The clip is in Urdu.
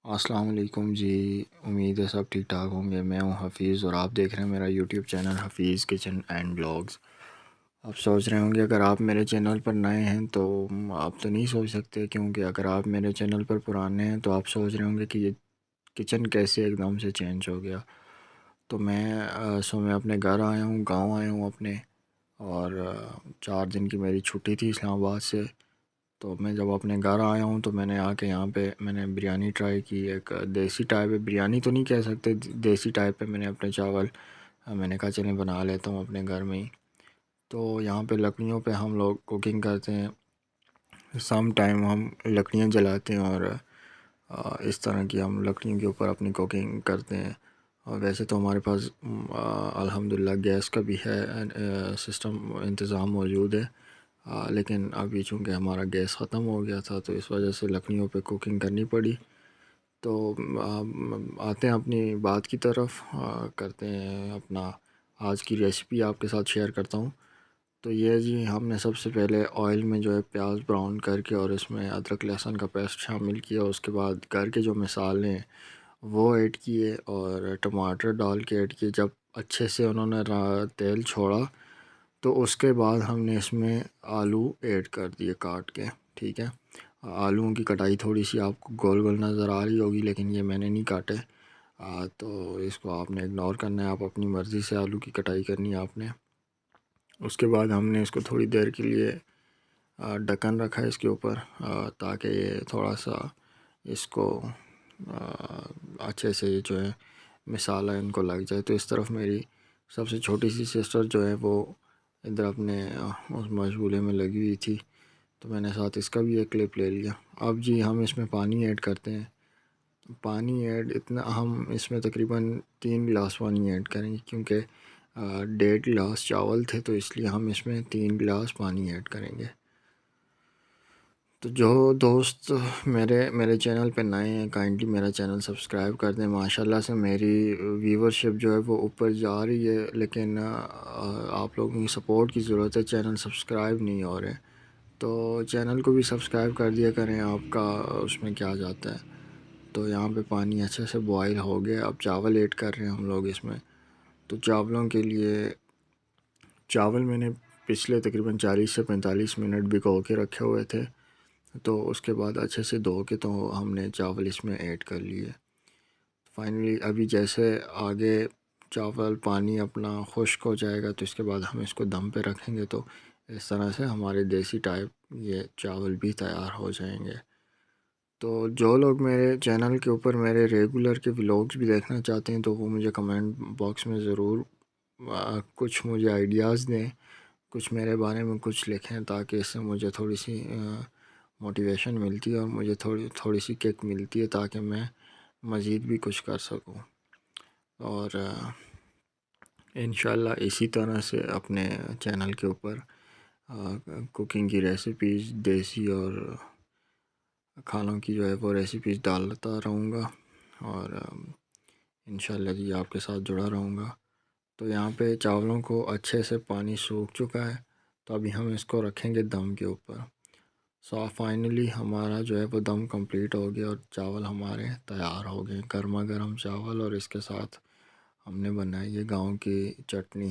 السلام علیکم جی، امید ہے سب ٹھیک ٹھاک ہوں گے۔ میں ہوں حفیظ اور آپ دیکھ رہے ہیں میرا YouTube channel Hafeez kitchen and blogs. آپ سوچ رہے ہوں گے اگر آپ میرے چینل پر نئے ہیں تو آپ تو نہیں سوچ سکتے، کیونکہ اگر آپ میرے چینل پر پرانے ہیں تو آپ سوچ رہے ہوں گے کہ یہ کچن کیسے ایک دم سے چینج ہو گیا۔ تو میں اپنے گھر آیا ہوں، گاؤں آیا ہوں اپنے، اور 4 دن کی میری چھٹی تھی اسلام آباد سے۔ تو میں جب اپنے گھر آیا ہوں تو میں نے آ کے یہاں پہ میں نے بریانی ٹرائی کی، ایک دیسی ٹائپ ہے، بریانی تو نہیں کہہ سکتے، دیسی ٹائپ پہ میں نے اپنے چاول میں نے کہا چلیں بنا لیتا ہوں اپنے گھر میں ہی۔ تو یہاں پہ لکڑیوں پہ ہم لوگ کوکنگ کرتے ہیں، سم ٹائم ہم لکڑیاں جلاتے ہیں اور اس طرح کی ہم لکڑیوں کے اوپر اپنی کوکنگ کرتے ہیں۔ اور ویسے تو ہمارے پاس الحمدللہ گیس کا بھی ہے سسٹم، انتظام موجود ہے، لیکن ابھی چونکہ ہمارا گیس ختم ہو گیا تھا تو اس وجہ سے لکڑیوں پہ کوکنگ کرنی پڑی۔ تو آتے ہیں اپنی بات کی طرف، کرتے ہیں اپنا آج کی ریسیپی آپ کے ساتھ شیئر کرتا ہوں۔ تو یہ جی، ہم نے سب سے پہلے آئل میں جو ہے پیاز براؤن کر کے اور اس میں ادرک لہسن کا پیسٹ شامل کیا، اس کے بعد گھر کے جو مسالے ہیں وہ ایڈ کیے اور ٹماٹر ڈال کے ایڈ کیے۔ جب اچھے سے انہوں نے تیل چھوڑا تو اس کے بعد ہم نے اس میں آلو ایڈ کر دیے کاٹ کے، ٹھیک ہے۔ آلوؤں کی کٹائی تھوڑی سی آپ کو گول گول نظر آ رہی ہوگی، لیکن یہ میں نے نہیں کاٹے، تو اس کو آپ نے اگنور کرنا ہے، آپ اپنی مرضی سے آلو کی کٹائی کرنی ہے آپ نے۔ اس کے بعد ہم نے اس کو تھوڑی دیر کے لیے ڈھکن رکھا ہے اس کے اوپر، تاکہ یہ تھوڑا سا اس کو اچھے سے جو ہے مسالہ ان کو لگ جائے۔ تو اس طرف میری سب سے چھوٹی سی سسٹر جو ہے وہ ادھر اپنے اس مشغولے میں لگی ہوئی تھی، تو میں نے ساتھ اس کا بھی ایک کلپ لے لیا۔ اب جی ہم اس میں پانی ایڈ کرتے ہیں۔ پانی ایڈ اتنا، ہم اس میں تقریباً 3 گلاس پانی ایڈ کریں گے، کیونکہ 1.5 گلاس چاول تھے تو اس لیے ہم اس میں 3 گلاس پانی ایڈ کریں گے۔ تو جو دوست میرے چینل پہ نئے ہیں کائنڈلی میرا چینل سبسکرائب کر دیں۔ ماشاءاللہ سے میری ویورشپ جو ہے وہ اوپر جا رہی ہے، لیکن آپ لوگوں کی سپورٹ کی ضرورت ہے، چینل سبسکرائب نہیں ہو رہے، تو چینل کو بھی سبسکرائب کر دیا کریں، آپ کا اس میں کیا جاتا ہے۔ تو یہاں پہ پانی اچھے سے بوائل ہو گیا، اب چاول ایڈ کر رہے ہیں ہم لوگ اس میں۔ تو چاولوں کے لیے چاول میں نے پچھلے تقریباً 40 سے 45 منٹ بھگو کے رکھے ہوئے تھے، تو اس کے بعد اچھے سے دھو کے تو ہم نے چاول اس میں ایڈ کر لیے۔ فائنلی ابھی جیسے آگے چاول پانی اپنا خشک ہو جائے گا تو اس کے بعد ہم اس کو دم پہ رکھیں گے، تو اس طرح سے ہمارے دیسی ٹائپ یہ چاول بھی تیار ہو جائیں گے۔ تو جو لوگ میرے چینل کے اوپر میرے ریگولر کے ولاگز بھی دیکھنا چاہتے ہیں تو وہ مجھے کمنٹ باکس میں ضرور کچھ مجھے آئیڈیاز دیں، کچھ میرے بارے میں کچھ لکھیں، تاکہ اس سے مجھے تھوڑی سی موٹیویشن ملتی ہے اور مجھے تھوڑی سی کک ملتی ہے، تاکہ میں مزید بھی کچھ کر سکوں۔ اور انشاءاللہ اسی طرح سے اپنے چینل کے اوپر کوکنگ کی ریسیپیز، دیسی اور کھانوں کی جو ہے وہ ریسیپیز ڈالتا رہوں گا، اور انشاءاللہ جی آپ کے ساتھ جڑا رہوں گا۔ تو یہاں پہ چاولوں کو اچھے سے پانی سوکھ چکا ہے، تو ابھی ہم اس کو رکھیں گے دم کے اوپر۔ فائنلی ہمارا جو ہے وہ دم کمپلیٹ ہو گیا اور چاول ہمارے تیار ہو گئے، گرما گرم چاول، اور اس کے ساتھ ہم نے بنائی ہے گاؤں کی چٹنی۔